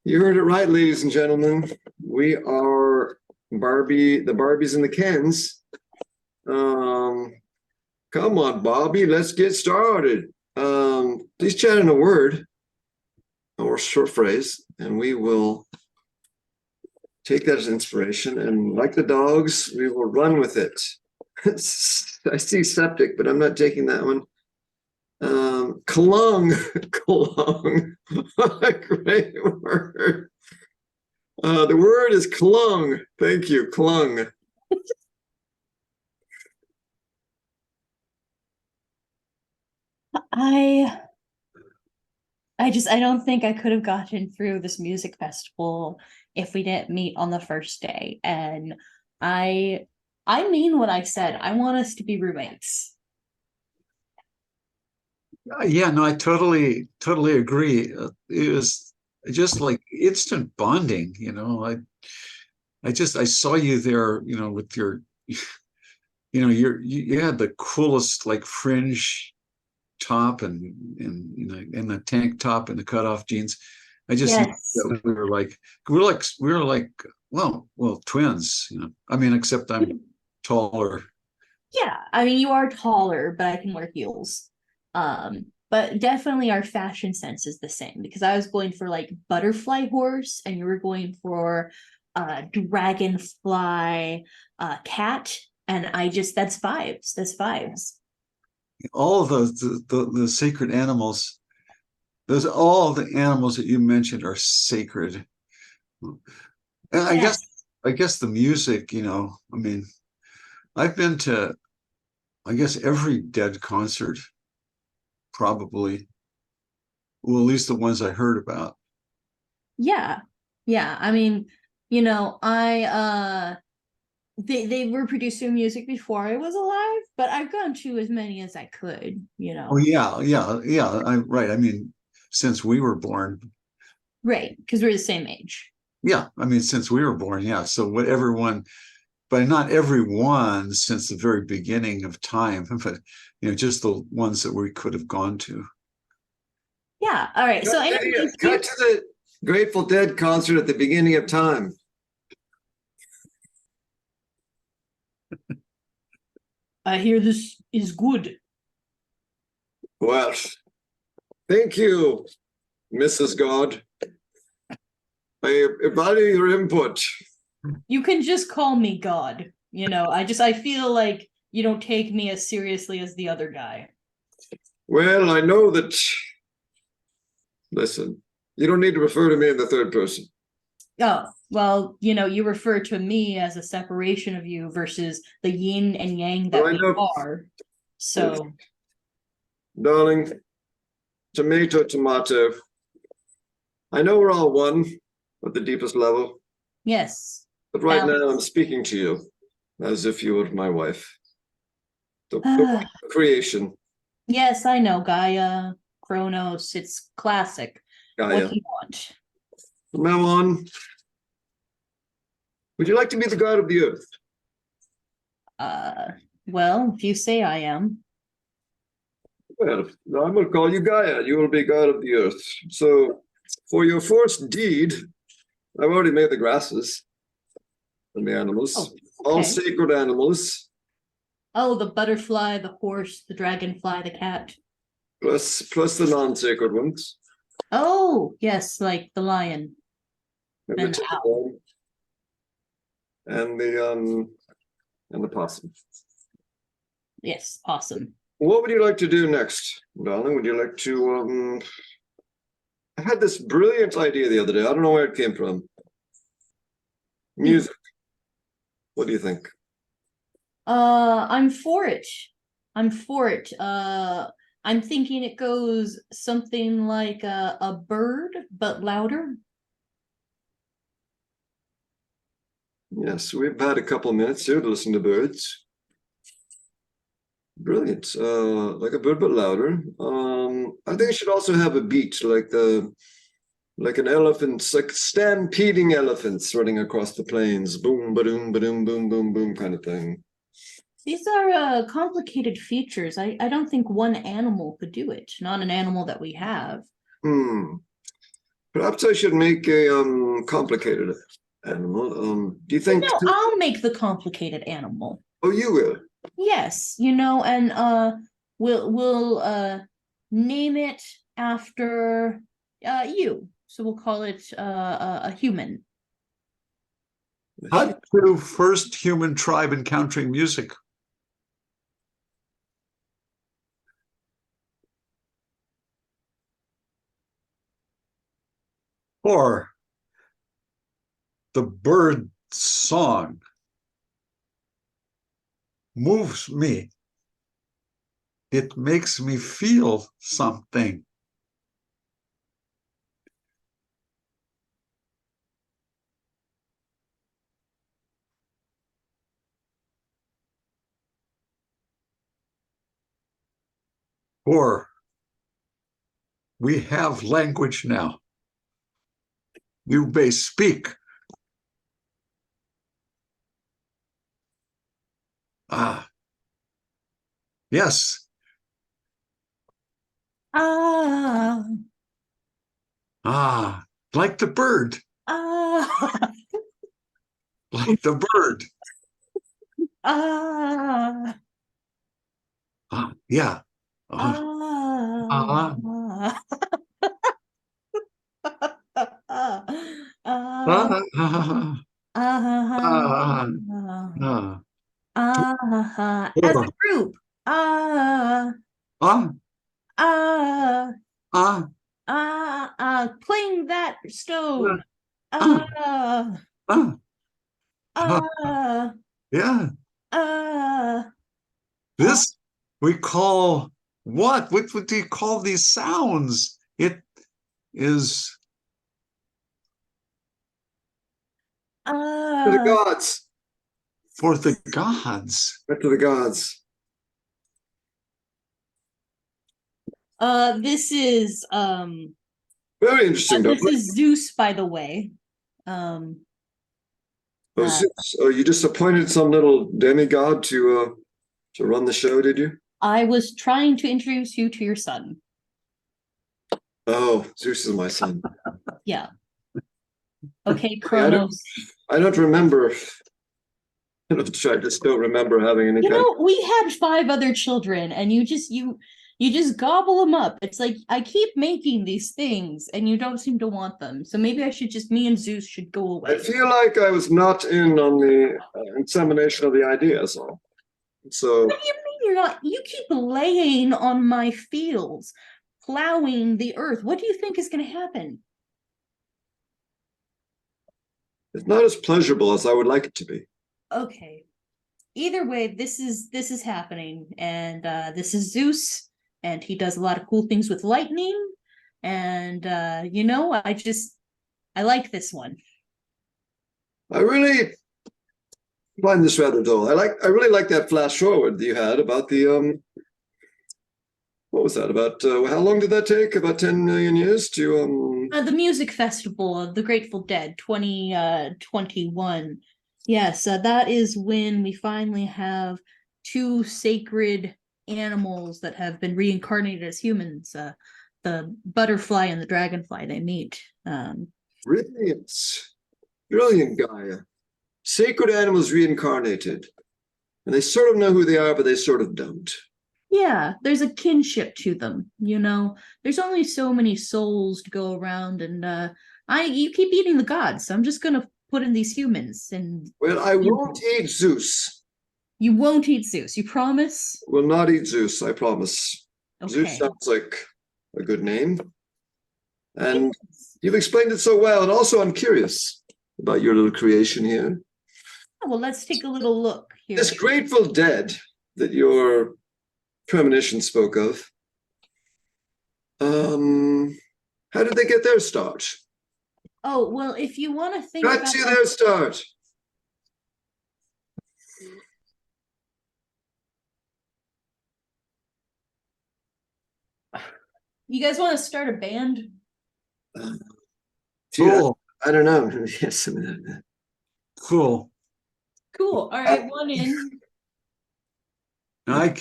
You heard it right, ladies and gentlemen. We are the Barbies and the Kens. Um, Come on, Bobby, let's get started. Please chat in a word or short phrase, and we will take that as inspiration. And like the dogs, we will run with it. I see septic, but I'm not taking that one. Clung, clung. Great word. The word is clung. Thank you, clung. I I don't think I could have gotten through this music festival if we didn't meet on the first day. And I I mean what I said. I want us to be roommates. Yeah, no, I totally agree. It was just like instant bonding, you know. I saw you there, you know, with your, you had the coolest like fringe top and and the tank top and the cutoff jeans. I just knew Yes. that we were like, well, twins, you know. I mean, except I'm taller. Yeah, I mean you are taller, but I can wear heels. But definitely our fashion sense is the same because I was going for like butterfly horse and you were going for dragonfly cat, and I just that's vibes. That's vibes. All of those the sacred animals. Those all the animals that you mentioned are sacred. And Yes. I guess the music, you know, I mean, I've been to I guess every Dead concert, probably. Well, at least the ones I heard about. Yeah. Yeah. I mean, I they were producing music before I was alive, but I've gone to as many as I could. Oh yeah. Right. I mean, since we were born, Right, because we're the same age. yeah. I mean, since we were born, yeah. So what everyone, but not everyone since the very beginning of time, but you know, just the ones that we could have gone to. Yeah. All right. So anyways, Cut to the Grateful Dead concert at the beginning of time. I hear this is good. Well, thank you, Mrs. God. I value your input. You can just call me God. I feel like you don't take me as seriously as the other guy. Well, I know that. Listen, you don't need to refer to me in the third person. Oh, well, you refer to me as a separation of you versus the yin and yang Well, that I we know, are. So, darling, tomato, tomato. I know we're all one at the deepest level, yes. but right now I'm speaking to you as if you were my wife. The creation, Yes, I know, Gaia, Kronos, it's classic. What Gaia. do you want? From now on, would you like to be the god of the earth? Uh, well, if you say I am. Well, I'm going to call you Gaia. You will be god of the earth. So, for your first deed, I've already made the grasses and the animals, Oh, all okay. sacred animals, Oh, the butterfly, the horse, the dragonfly, the cat. plus the non-sacred ones, Oh, yes, like the lion and the and the owl. tiburon, and the possum. Yes, awesome. What would you like to do next, darling? Would you like to? I had this brilliant idea the other day. I don't know where it came from. Hmm. Music. What do you think? I'm for it. I'm for it. I'm thinking it goes something like a bird, but louder. Yes, we've had a couple of minutes here to listen to birds. Brilliant. Like a bird, but louder. I think it should also have a beat, like an elephant, like stampeding elephants running across the plains. Boom, ba-doom, ba-doom, boom, boom, boom, kind of thing. These are complicated features. I don't think one animal could do it. Not an animal that we have. Hmm. Perhaps I should make a complicated animal. Do you think? No, I'll make the complicated animal. Oh, you will. Yes, and we'll name it after you. So we'll call it a human. How to first human tribe encountering music? Or the bird song moves me. It makes me feel something. Or we have language now. You may speak. Ah, yes. Ah, Ah, like the bird, ah, like the bird. ah, Ah, yeah. Ah, ah, ah, ah, ah, ah, ah, ah, ah, ah. as a Or, group. Ah, ah, ah, ah, playing that stone. ah, Ah, ah, ah. ah, Yeah, ah, ah. this we call what? What do you call these sounds? It is To the Uh, gods. for the gods. Back to the gods. this is Very interesting, this don't is Zeus, by the way. Um, Oh, uh, Zeus. Oh, you just appointed some little demigod to run the show, did you? I was trying to introduce you to your son. Oh, Zeus is my son. Yeah. Okay, I don't, Kronos. I don't remember. I just don't remember having any kind We had 5 other children, and you just gobble them up. It's like I keep making these things, and you don't seem to want them. So maybe me and Zeus should go I away. feel like I was not in on the insemination of the idea, so What do you mean you're not? You keep laying on my fields, plowing the earth. What do you think is going to happen? it's not as pleasurable as I would like it to be. Okay. Either way, this is happening, and this is Zeus, and he does a lot of cool things with lightning, and I like this one. I really find this rather dull. I really like that flash forward that you had about the what was that about? How long did that take? About 10 million years to The music festival of the Grateful Dead, 2021. Yes, that is when we finally have 2 sacred animals that have been reincarnated as humans. The butterfly and the dragonfly, they meet. brilliant, brilliant Gaia. Sacred animals reincarnated, and they sort of know who they are, but they sort of don't. Yeah, there's a kinship to them. There's only so many souls to go around, and you keep eating the gods, so I'm just gonna put in these humans, and Well, I won't eat Zeus. you won't eat Zeus, you promise? Will not eat Zeus, I promise. Zeus Okay. sounds like a good name. And you've explained it so well. And also, I'm curious about your little creation here. Well, let's take a little look here. This Grateful Dead that your premonition spoke of, how did they get their start? Oh, well, if you want to think Got about to their start. you guys want to start a band? Gee, Cool, I don't know. Yes, cool. Cool. All right, one in. I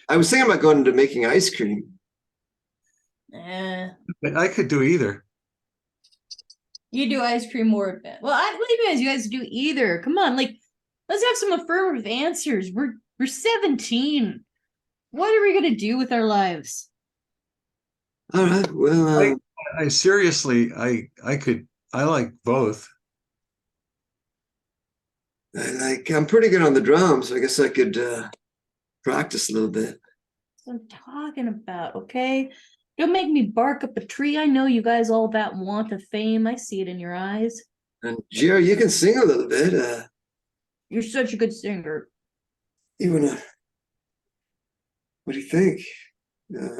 I was thinking about going into making ice cream. Eh. I could do either. You do ice cream or a bit. Well, I believe you guys do either. Come on, like let's have some affirmative answers. We're 17. What are we gonna do with our lives? All right. Well, I seriously, I like both. I'm pretty good on the drums. I guess I could practice a little bit. That's what I'm talking about, okay? Don't make me bark up a tree. I know you guys all that want of fame. I see it in your eyes. And Jerry, you can sing a little bit. You're such a good singer. Even what do you think?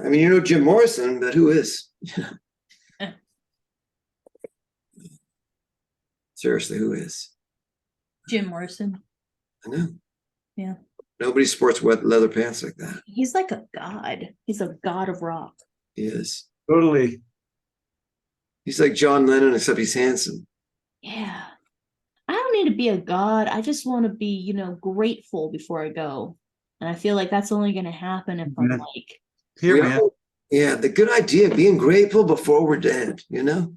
I mean, you know Jim Morrison, but who is? Seriously, who is? Jim Morrison. I know. Yeah. Nobody sports wet leather pants like that. He's like a god. He's a god of rock. He is. Totally. He's like John Lennon, except he's handsome. Yeah. I don't need to be a god. I just want to be, grateful before I go. And I feel like that's only going to happen if I'm like, Here, We man. all- yeah, the good idea of being grateful before we're dead, you know?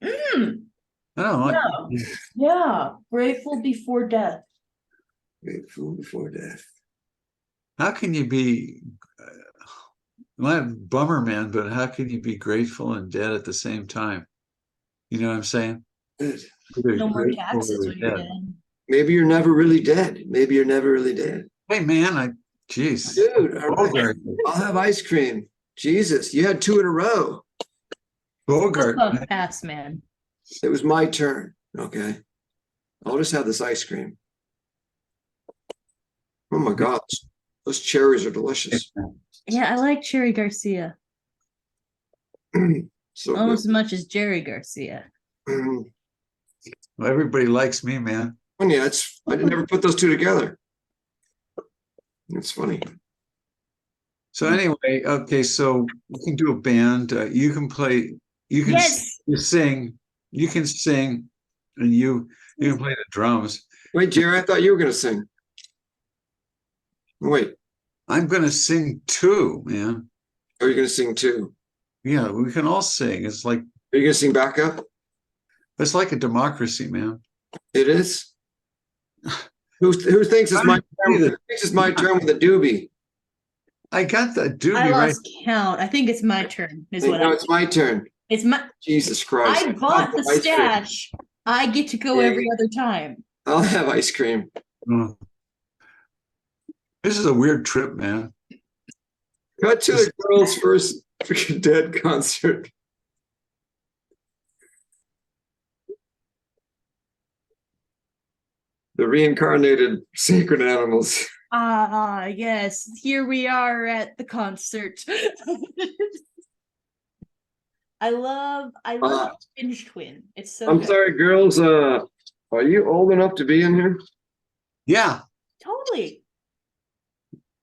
I don't like. yeah, grateful before death. Grateful before death. How can you be? Not bummer, man, but how can you be grateful and dead at the same time? You know what I'm saying? Good. Either No more grateful taxes or when you're dead. dead. Maybe you're never really dead. Maybe you're never really dead. Hey, man, jeez. Dude, all right. Bogart. I'll have ice cream. Jesus, you had 2 in a row. Bogart. Fuck pass, man. It was my turn. Okay. I'll just have this ice cream. Oh my God. Those cherries are delicious. Yeah, I like Cherry Garcia So almost as much as Jerry Garcia. good. Well, everybody likes me, man. And yeah, I never put those 2 together. It's funny. So anyway, okay, so we can do a band. You can play. You can Yes. sing. You can sing, and you can play the drums. Wait, Jerry, I thought you were going to sing. Wait, I'm gonna sing too, man. are you going to sing too? Yeah, we can all sing. It's like Are you going to sing backup? a democracy, man. It is. Who thinks it's my turn? Who thinks it's my turn with a doobie? I got the I doobie right. lost count. I think it's my turn. Is what No, I. it's my turn. It's my. Jesus Christ! I bought the I'll have ice cream. stash. I get to go Yeah. every other time. I'll have ice cream. Oh. This is a weird trip, man. Cut to the girls' first freaking Dead concert. The reincarnated sacred animals. Yes. Here we are at the concert. I love Binge Twin. It's so I'm good. sorry, girls. Are you old enough to be in here? Yeah. Totally.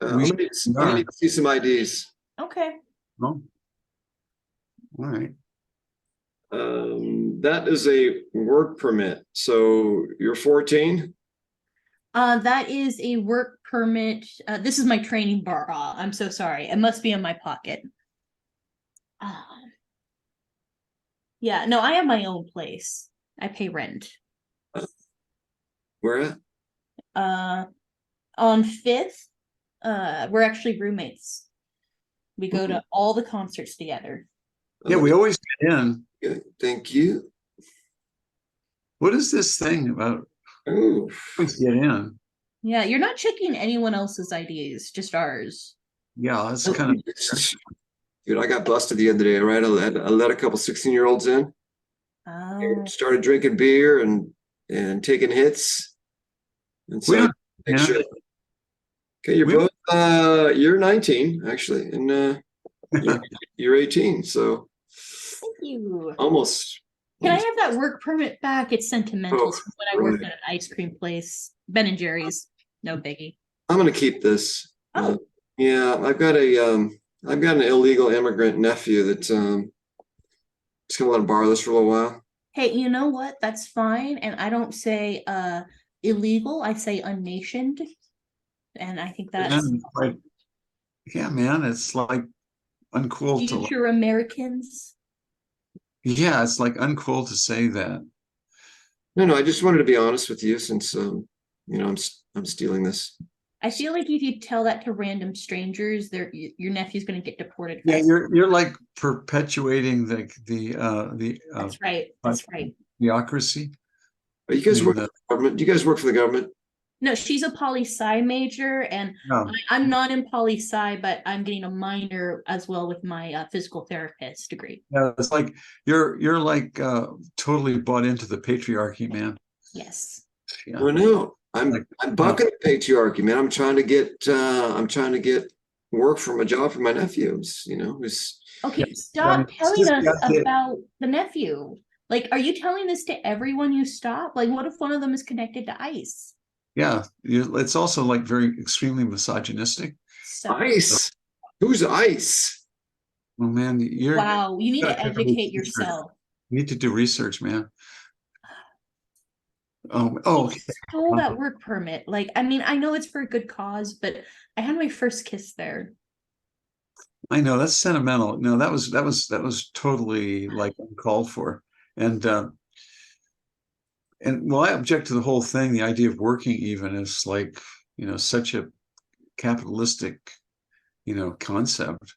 I'm gonna need to see some IDs. Okay. Oh. All right. That is a work permit. So you're 14? That is a work permit. This is my training bar. I'm so sorry. It must be in my pocket. Yeah, no, I have my own place. I pay rent. Where at? On 5th, we're actually roommates. We go to all the concerts together. Yeah, we always get in. Good. Thank you. What is this thing about Ooh. always get in? Yeah, you're not checking anyone else's IDs, just ours. Yeah, that's kind of Dude, I got busted the other day, right? I let a couple 16-year-olds in. Oh, Started drinking beer and taking hits. And so don't- make yeah. sure. Okay, you're We- both you're 19 actually, and you're 18, so thank you. almost. Can I have that work permit back? It's sentimental. Oh, Since when I worked right. at an ice cream place, Ben and Jerry's. No biggie. I'm gonna keep this. Oh. Yeah, I've got an illegal immigrant nephew that's just gonna let him borrow this for a little while. Hey, you know what? That's fine. And I don't say illegal. I say unnationed. And I think that's and, like, yeah, man, it's like uncool to future Americans. yeah, it's like uncool to say that. No, I just wanted to be honest with you since I'm stealing this. I feel like if you tell that to random strangers, your nephew's going to get deported. Yeah, fast. you're like perpetuating the That's right. That's right. theocracy. Are you guys I mean, work for the government? Do you guys work for the government? No, she's a poli sci major, and no. I'm not in poli sci, but I'm getting a minor as well with my physical therapist degree. Yeah, it's like you're like totally bought into the patriarchy, man. Yes. Yeah. Well, no, Like, I'm bucking the patriarchy, man. I'm trying to get work from a job for my nephews. Who's Okay, I stop mean, it's telling just us got the- about the nephew. Like, are you telling this to everyone you stop? Like, what if one of them is connected to ICE? yeah, it's also like very extremely misogynistic. So, Ice? Who's Ice? Well, man, wow, you need to gotta do educate research. yourself. You need to do research, man. Oh, He stole that work permit. Like, I mean, I know it's for a good cause, but I had my first kiss there. I know that's sentimental. No, that was totally like uncalled for. And well, I object to the whole thing. The idea of working even is like, such a capitalistic, concept.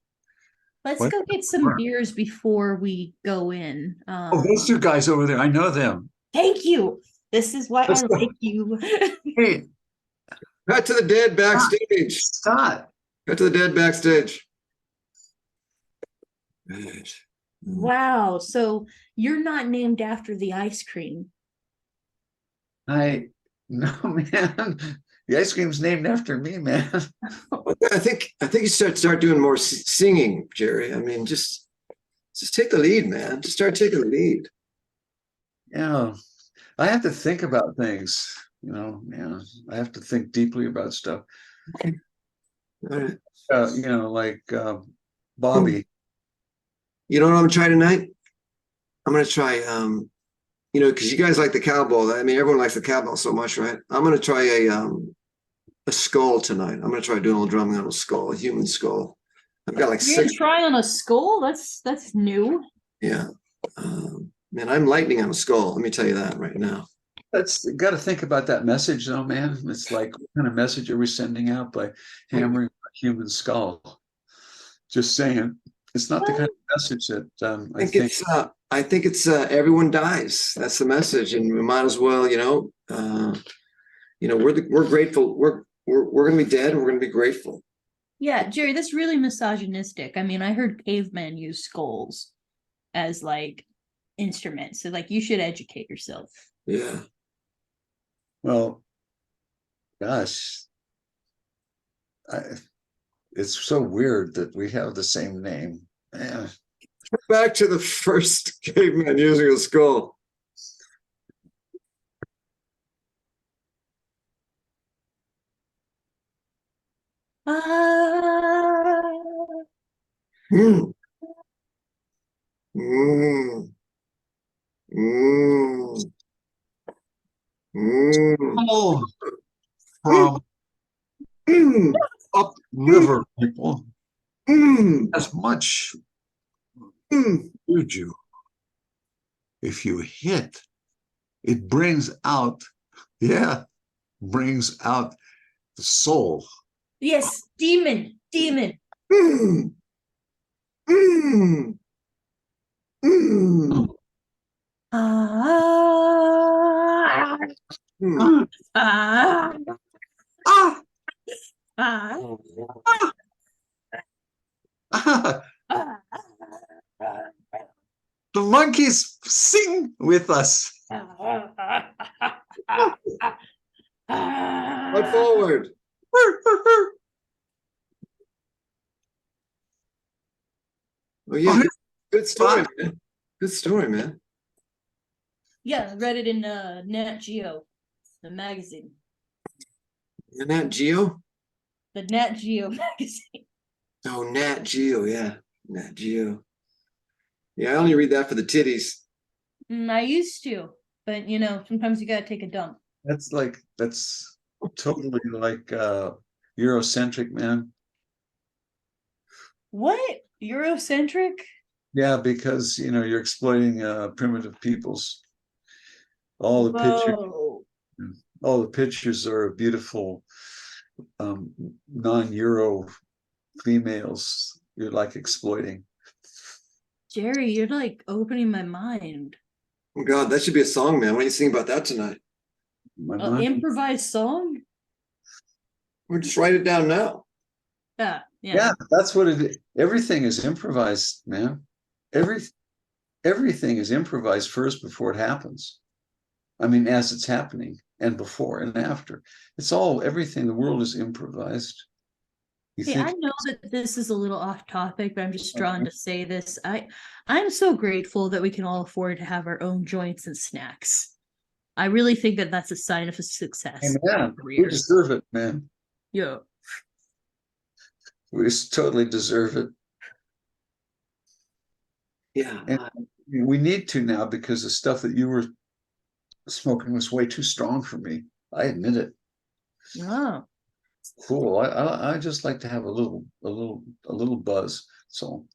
Let's What? go get some beers before we go in. Oh, those two guys over there, I know them. Thank you. This is why Let's I go. like you. Hey, Cut to the dead backstage. Scott. Cut to the dead backstage. Right. Wow. So you're not named after the ice cream. No, man. The ice cream's named after me, man. I think you start doing more singing, Jerry. I mean, just take the lead, man. Just start taking the lead. Yeah. I have to think about things, man. I have to think deeply about stuff. All right. Like Bobby. You know what I'm gonna try tonight? I'm gonna try because you guys like the cowbell. I mean, everyone likes the cowbell so much, right? I'm gonna try a skull tonight. I'm gonna try doing a little drumming on a skull, a human skull. I've got like You're 6. gonna try on a skull? That's new. Yeah. Man, I'm lightning on a skull. Let me tell you that right now. That's got to think about that message, though, man. It's like, what kind of message are we sending out by hammering a human skull? Just saying, it's not the kind of message that I think it's everyone dies. That's the message, and we might as well, we're grateful. We're gonna be dead, and we're gonna be grateful. Yeah, Jerry, that's really misogynistic. I mean, I heard cavemen use skulls as like instruments. So like you should educate yourself. Yeah. Well, gosh, it's so weird that we have the same name. Yeah. Back to the first caveman using a skull. Mm. Mm. Mm. Mm. Oh, from Mm. upriver people, Mm. as much Mm. juju. If you hit, it brings out the soul. Yes, demon. Mm. Mm. Mm. Ah, Mm. ah, Ah, ah, ah, ah, the monkeys sing with us. What forward? Oh yeah, good story, man. Good story, man. Yeah, I read it in Nat Geo, the magazine. And Nat Geo? The Nat Geo magazine. Oh, Nat Geo, yeah. Nat Geo. Yeah, I only read that for the titties. I used to, but sometimes you gotta take a dump. That's totally like Eurocentric, man. What? Eurocentric? Yeah, because you're exploiting primitive peoples. All the pictures, Whoa. all the pictures are beautiful non-Euro females you're like exploiting. Jerry, you're like opening my mind. Oh God, that should be a song, man. Why don't you sing about that tonight? My mind. Improvised song? Or just write it down now. Yeah. Yeah, that's what it is. Everything is improvised, man. Everything is improvised first before it happens. I mean, as it's happening, and before and after. It's all everything. The world is improvised. You Hey, think I know that this is a little off topic, but I'm just drawn to say this. I'm so grateful that we can all afford to have our own joints and snacks. I really think that that's a sign of a success. in our man, we careers. deserve it, man. Yeah. We just totally deserve it. Yeah. And we need to now because the stuff that you were smoking was way too strong for me. I admit it. Oh. Cool. I just like to have a little buzz. So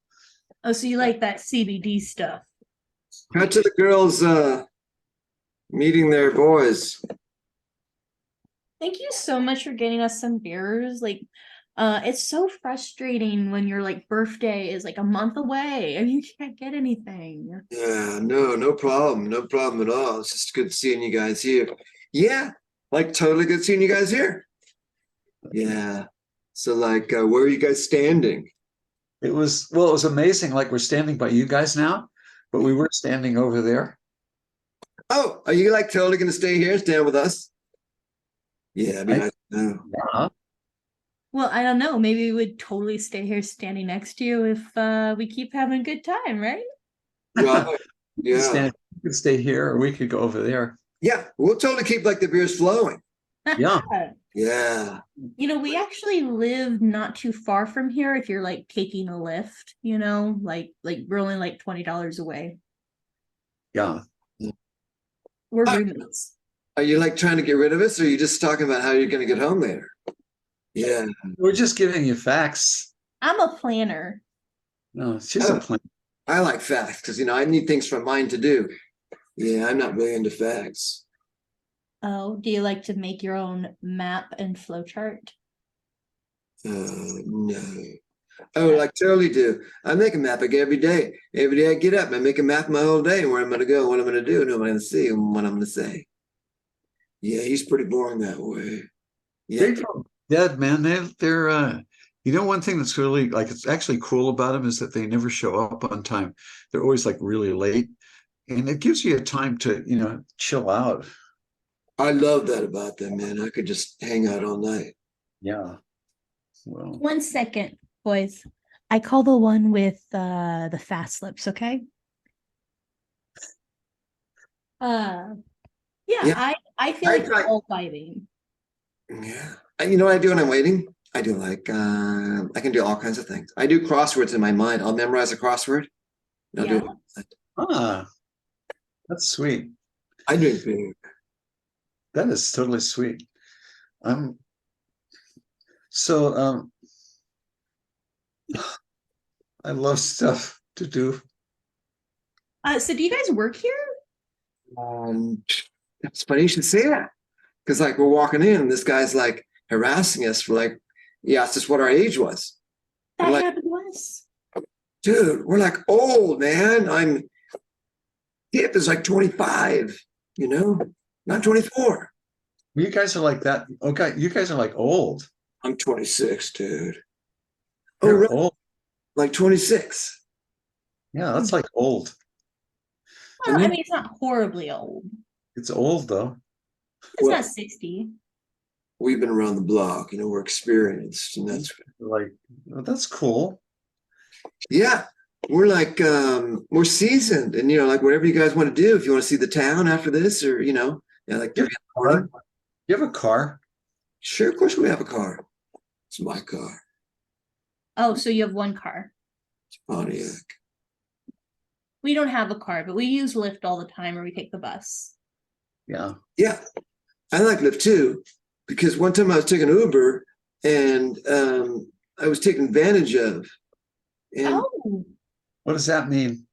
Oh, so you like that CBD stuff? Cut to the girls meeting their boys. Thank you so much for getting us some beers. Like, it's so frustrating when your like birthday is like a month away and you can't get anything. Yeah, no problem. No problem at all. It's just good seeing you guys here. Yeah, like totally good seeing you guys here. Yeah. So like where are you guys standing? it was amazing. Like we're standing by you guys now, but we were standing over there. Oh, are you like totally gonna stay here and stand with us? Yeah, I mean, I know. Yeah. Well, I don't know. Maybe we would totally stay here standing next to you if we keep having a good time, right? Right. Yeah. We could stay here or we could go over there. Yeah, we'll totally keep like the beers flowing. Yeah. Yeah. You know, we actually live not too far from here if you're like taking a lift, you know, like we're only like $20 away. Yeah. We're roommates. Are you like trying to get rid of us, or are you just talking about how you're gonna get home later? Yeah. We're just giving you facts. I'm a planner. No, she's a plan. I like facts because I need things for mine to do. Yeah, I'm not really into facts. Oh, do you like to make your own map and flowchart? No. Oh, like totally do. I make a map like every day. Every day I get up, I make a map my whole day and where I'm gonna go, what I'm gonna do, and who I'm gonna see, and what I'm gonna say. Yeah, he's pretty boring that way. Yeah. Grateful Dead, man. They're one thing that's really like it's actually cool about them is that they never show up on time. They're always like really late. And it gives you a time to, chill out. I love that about them, man. I could just hang out all night. Yeah. Well, 1 second, boys. I call the one with the fast lips, okay? Yeah. I feel like we're all vibing. Yeah. And you know what I do when I'm waiting? I do like I can do all kinds of things. I do crosswords in my mind. I'll memorize a crossword. And I'll do it. that's sweet. I drink beer. That is totally sweet. So I love stuff to do. So do you guys work here? It's funny you should say that. Because like we're walking in and this guy's like harassing us for like, he asked us what our age was. That like, happened to us. Dude, we're like old, man. Hip is like 25, not 24. You guys are like that. Okay, you guys are like old. I'm 26, dude. You're really? old. Like 26. Yeah, that's like old. Well, I mean, it's not horribly old. It's old though. It's not 60. We've been around the block, we're experienced, and that's cool. Yeah, we're like we're seasoned, and like whatever you guys want to do. If you want to see the town after this, or like You have a car? Sure, of course we have a car. It's my car. Oh, so you have one car. It's Pontiac. We don't have a car, but we use Lyft all the time, or we take the bus. Yeah. Yeah, I like Lyft too, because one time I was taking Uber, and I was taken advantage of. And what does that mean?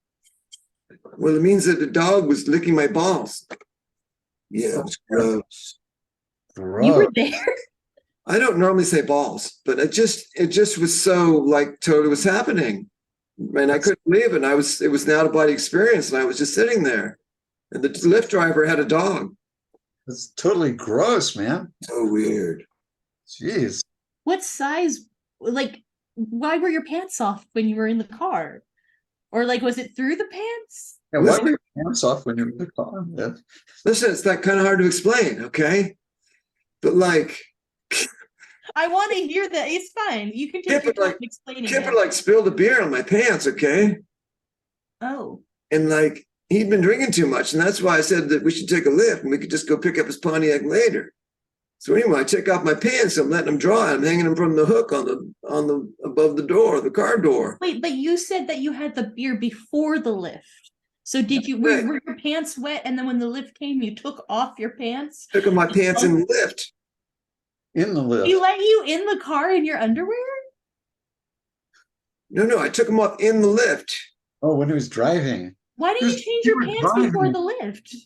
Well, it means that the dog was licking my balls. Yeah, it was gross. You were Gross. there. I don't normally say balls, but it just was so like totally was happening. And I couldn't believe it. And it was an out of body experience. And I was just sitting there. And the Lyft driver had a dog. It's totally gross, man. So weird. Jeez. What size? Like, why were your pants off when you were in the car? Or like, was it through the pants? Yeah, why were your pants off when you're in the car? Yeah. Listen, it's that kind of hard to explain, okay? But like I want to hear that. It's fine. You can take Kipper, your time like, explaining Kipper that. like spilled a beer on my pants, okay? Oh, And like he'd been drinking too much, and that's why I said that we should take a lift and we could just go pick up his Pontiac later. So anyway, I take off my pants, I'm letting them dry, I'm hanging them from the hook on the above the door, the car door. wait, but you said that you had the beer before the lift. So did you, Right. were your pants wet and then when the lift came, you took off your pants? Took off my pants in the lift. In the lift. He let you in the car in your underwear? No, I took them off in the lift. Oh, when he was driving. Why didn't you change You your were pants before driving. the lift?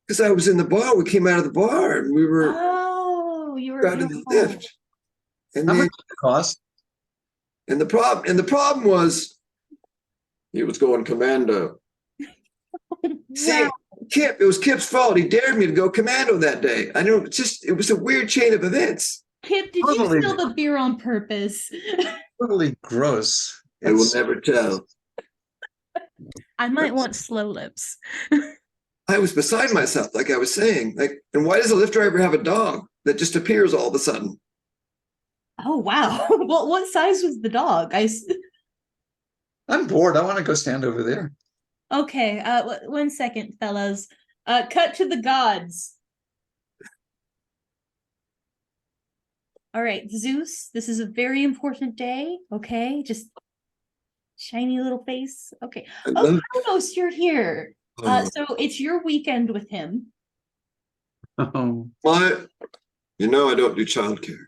Because I was in the bar. We came out of the bar and we were Oh, you were out in the lift. And How then much did it cost? and the problem was he was going commando. See, Wow. Kip, it was Kip's fault. He dared me to go commando that day. I know, it was a weird chain of events. Kip, did Totally. you spill the beer on purpose? Totally gross. I will It's- never tell. I might want slow lips. I was beside myself, like I was saying. Like, and why does a Lyft driver have a dog that just appears all of a sudden? Oh, wow. Well, what size was the dog? I'm bored. I want to go stand over there. Okay, 1 second, fellas. Cut to the gods. All right, Zeus, this is a very important day, okay? Just shiny little face. Okay. I Oh, love- Kronos, you're here. So it's your weekend with him. Oh, I don't do childcare.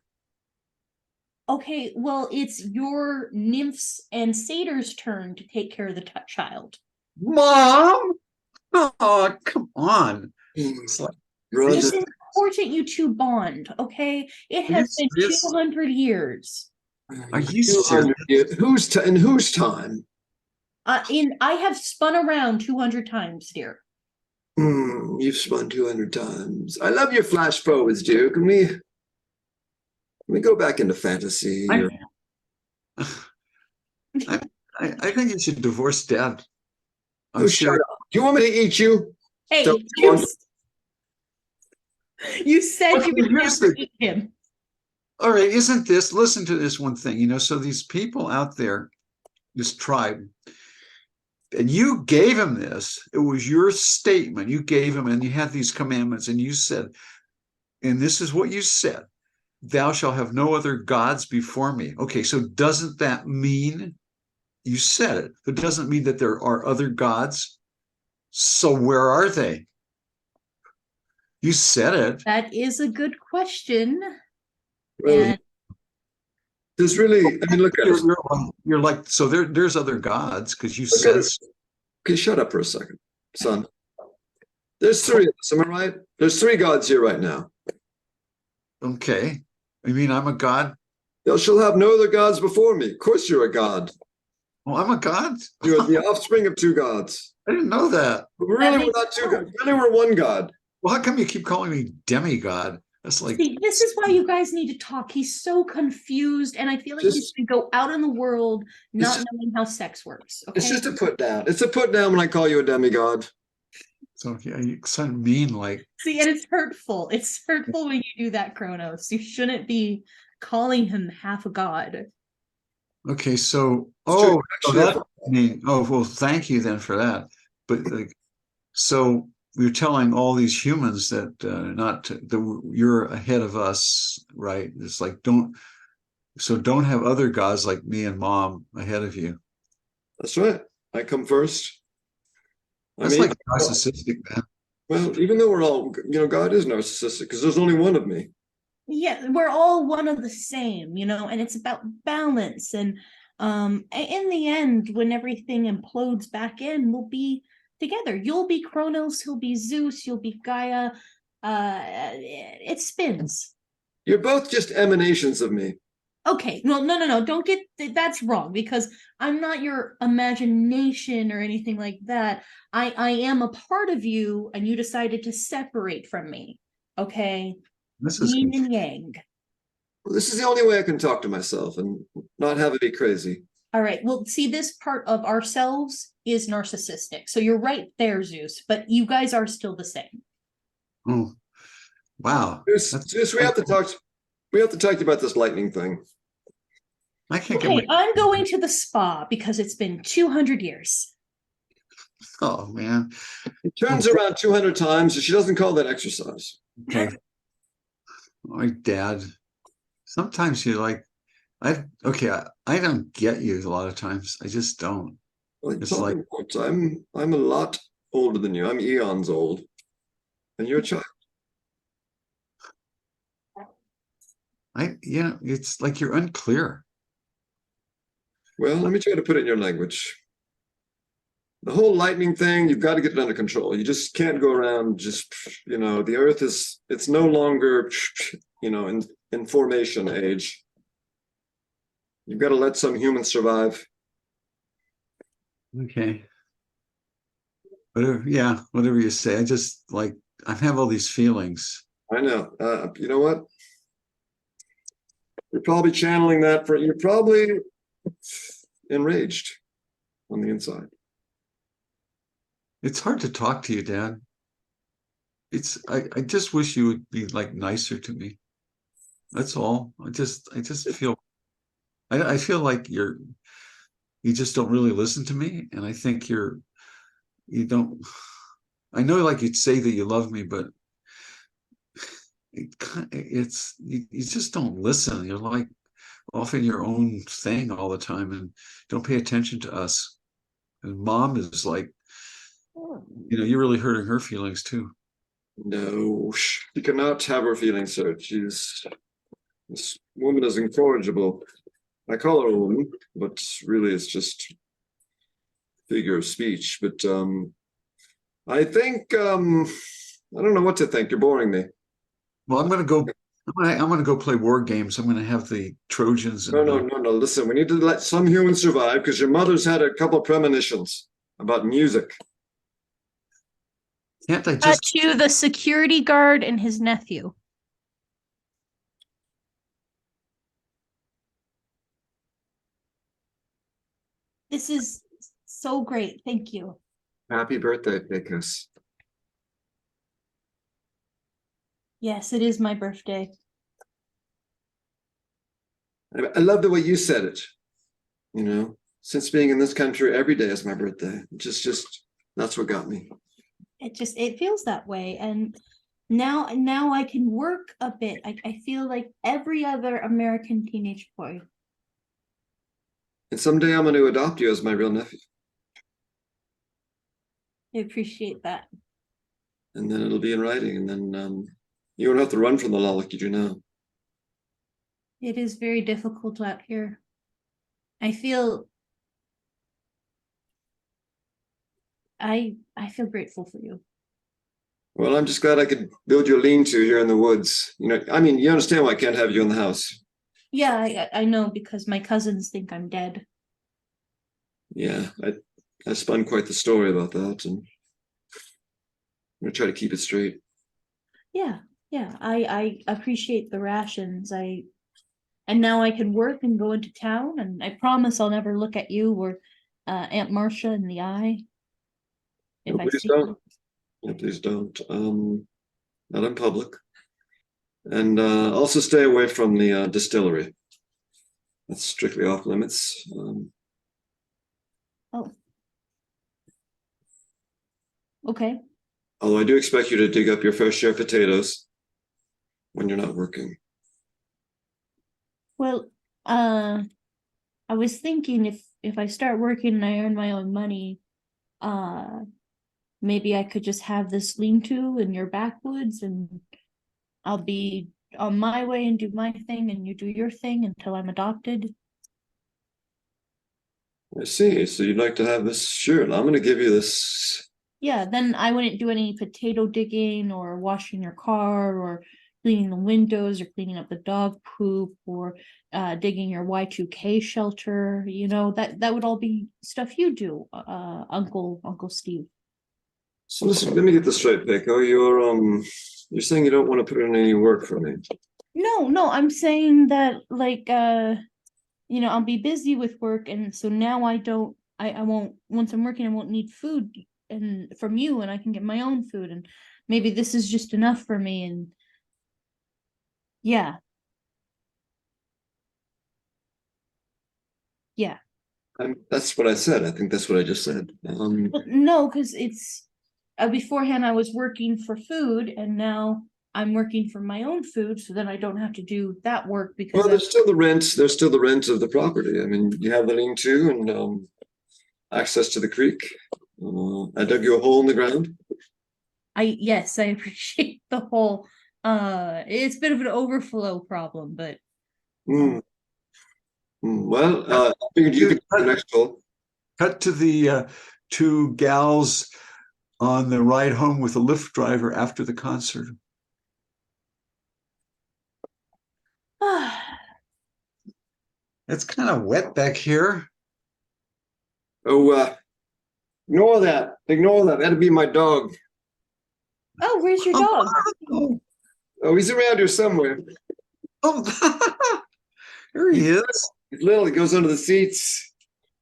Okay, well, it's your nymphs and satyrs' turn to take care of the child. Mom! Oh, come on. It's like, Brother, It's important you two bond, okay? It Are has you been serious? 200 years. Are you serious? in whose time? I have spun around 200 times, dear. You've spun 200 times. I love your flash forwards, Duke. Can we go back into fantasy? I, I think you should divorce Dad. I'm Oh, sure. shut up. Do you want me to eat you? Hey, Don't you, want- you said you would Here's never the- eat him. All right, listen to this one thing, so these people out there, this tribe, and you gave him this, it was your statement, you gave him, and you had these commandments, and you said, and this is what you said, thou shalt have no other gods before me. Okay, so doesn't that mean, you said it, but doesn't mean that there are other gods? So where are they? You said it. That is a good question. Well, And there's really, I mean, look at us. You're like, so there's other gods, because you Look said at us. Okay, shut up for a second, son. There's three of us, am I right? There's three gods here right now. okay. You mean I'm a god? Thou shalt have no other gods before me. Of course you're a god. Well, I'm a god? You're the offspring of two gods. I didn't know that. But really, we're makes not two sense. gods. Really, we're one god. Well, how come you keep calling me demigod? That's like, see, this is why you guys need to talk. He's so confused, and I feel like he Just- should go out in the world not just- knowing how sex works. Okay. It's just a put down. It's a put down when I call you a demigod. so yeah, you sound mean, like, See, and it's hurtful. It's hurtful when you do that, Kronos. You shouldn't be calling him half a god. okay, so, It's true. so that, I mean, oh, well, thank you then for that. But like, so you're telling all these humans that you're ahead of us, right? It's like, don't have other gods like me and Mom ahead of you. That's right. I come first. That's like narcissistic, man. well, even though we're all, God is narcissistic because there's only one of me. Yeah, we're all one of the same, and it's about balance. And in the end, when everything implodes back in, we'll be together. You'll be Kronos, he'll be Zeus, you'll be Gaia. It spins. You're both just emanations of me. Okay, no. Don't get that's wrong because I'm not your imagination or anything like that. I am a part of you, and you decided to separate from me. Okay, This is yin and yang. Well, this is the only way I can talk to myself and not have it be crazy. All right. Well, see, this part of ourselves is narcissistic. So you're right there, Zeus. But you guys are still the same. oh wow. Zeus, we have to talk. We have to talk to you about this lightning thing. I can't get Okay, my I'm going to the spa because it's been 200 years. oh man. It turns around 200 times, and she doesn't call that exercise. Okay. My dad. Sometimes you're like, I don't get you a lot of times. I just don't. Well, It's like I'm a lot older than you. I'm eons old, and you're a child. it's like you're unclear. Well, let me try to put it in your language. The whole lightning thing, you've got to get it under control. You just can't go around just, the earth it's no longer, in formation age. You've got to let some humans survive. Okay. Whatever you say. I just like I have all these feelings. I know. You know what? You're probably channeling that you're probably enraged on the inside. It's hard to talk to you, Dad. I just wish you would be like nicer to me. That's all. I just feel I feel like you just don't really listen to me. And I think you don't I know like you'd say that you love me, but you just don't listen. You're like off in your own thing all the time and don't pay attention to us. And Mom is like, you're really hurting her feelings too. No, she cannot have her feelings hurt. This woman is incorrigible. I call her a woman, but really it's just figure of speech. But I think I don't know what to think. You're boring me. Well, I'm gonna go play war games. I'm gonna have the Trojans and No. Listen, we need to let some humans survive because your mother's had a couple of premonitions about music. can't I just To the security guard and his nephew. This is so great. Thank you. Happy birthday, Pecos. Yes, it is my birthday. I love the way you said it. Since being in this country, every day is my birthday. Just that's what got me. It feels that way. And now I can work a bit. I feel like every other American teenage boy. And someday I'm going to adopt you as my real nephew. I appreciate that. And then it'll be in writing. And then you won't have to run from the law like you do now. It is very difficult out here. I feel grateful for you. Well, I'm just glad I could build you a lean-to here in the woods. You understand why I can't have you in the house. Yeah, I know because my cousins think I'm dead. Yeah, I spun quite the story about that, and I'm gonna try to keep it straight. Yeah, I appreciate the rations. And now I can work and go into town, and I promise I'll never look at you or Aunt Marcia in the eye. If No, I please see don't. Yeah, please don't. Not in public. And also stay away from the distillery. That's strictly off limits. Oh. Okay. Although I do expect you to dig up your fair share of potatoes when you're not working. Well, I was thinking if I start working and I earn my own money, maybe I could just have this lean-to in your backwoods and I'll be on my way and do my thing and you do your thing until I'm adopted. I see. So you'd like to have this? Sure. I'm going to give you this Yeah, then I wouldn't do any potato digging or washing your car or cleaning the windows or cleaning up the dog poop or digging your Y2K shelter. You know, that would all be stuff you do, Uncle Steve. So listen, let me get this straight, Pico. You're saying you don't want to put in any work for me. No, I'm saying that like I'll be busy with work, and so now I won't, once I'm working, I won't need food and from you, and I can get my own food, and maybe this is just enough for me, and yeah. Yeah. That's what I said. I think that's what I just said. But no, because it's beforehand I was working for food, and now I'm working for my own food, so then I don't have to do that work because Well, there's still the rent. There's still the rent of the property. I mean, you have the lean-to and access to the creek. I dug you a hole in the ground. yes, I appreciate the whole it's a bit of an overflow problem, but Hmm. Well, I figured you could do the next hole. Cut to the two gals on the ride home with the Lyft driver after the concert. It's kind of wet back here. Oh, ignore that. Ignore that. That'd be my dog. oh, where's your dog? Oh, he's around here somewhere. Oh, here he is. He's little. He goes under the seats.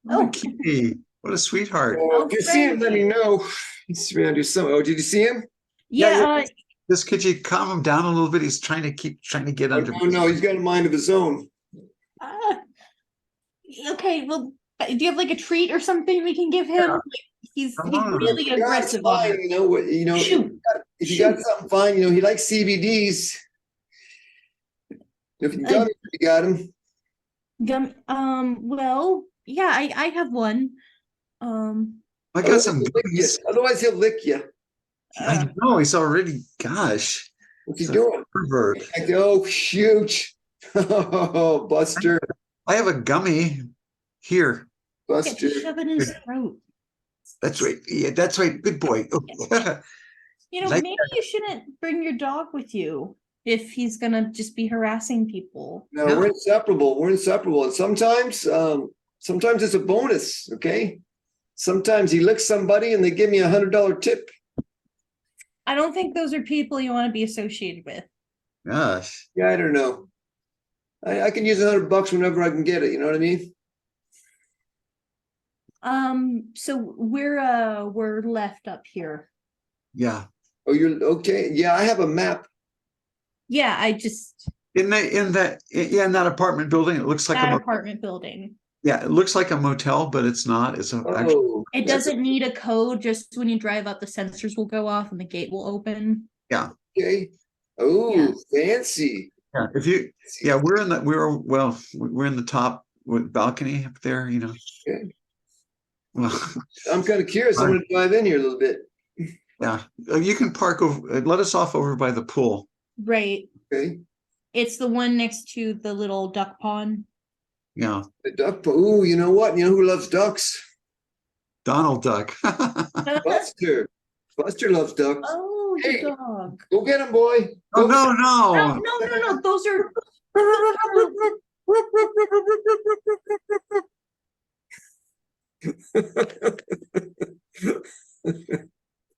Oh, Oh. Kitty. What a sweetheart. Oh, if you see him, let me know. He's around here somewhere. Oh, did you see him? Yeah, Just could you calm him down a little bit? He's trying to get Oh, under. no, he's got a mind of his own. okay, well, do you have like a treat or something we can give him? Yeah. Like, he's Come on. really Yeah, aggressive it's on fine. it. You know what? Shoot. If you got something fine, he likes CBDs. If you got him, you got him. Well, yeah, I have one. I got some Otherwise, he'll lick you. goodies. Otherwise, he'll lick you. I know he's already. Gosh, What's he he's a doing? pervert. Like, oh, shoot. Oh, Buster. I have a gummy here. Buster. shove it in his throat. That's right. Yeah, that's right. Good boy. Oh. Like Maybe you shouldn't bring your dog with you if he's gonna just be harassing people. No, Yeah. we're inseparable. We're inseparable. And sometimes it's a bonus, okay? Sometimes he licks somebody and they give me $100 tip. I don't think those are people you want to be associated with. Gosh. Yeah, I don't know. I can use $100 whenever I can get it. You know what I mean? So we're left up here. Yeah. Oh, you're okay. Yeah, I have a map. Yeah, I just In that apartment building, it looks like that a apartment building. yeah, it looks like a motel, but it's not. It's actually Oh, It doesn't need a code. Just when you drive up, the sensors will go off and the gate will open. okay. Oh, Yeah. fancy. yeah. If you we're in the top with balcony up there, Okay. Well, I'm kind of curious. I'm going to dive in here a little bit. yeah. You can park over. Let us off over by the pool. Right. Okay. It's the one next to the little duck pond. Yeah. The duck. Oh, you know what? You know who loves ducks? Donald Duck. Buster. Buster loves ducks. Oh, the Hey. dog. Go get him, boy. Oh Go no. No. Those are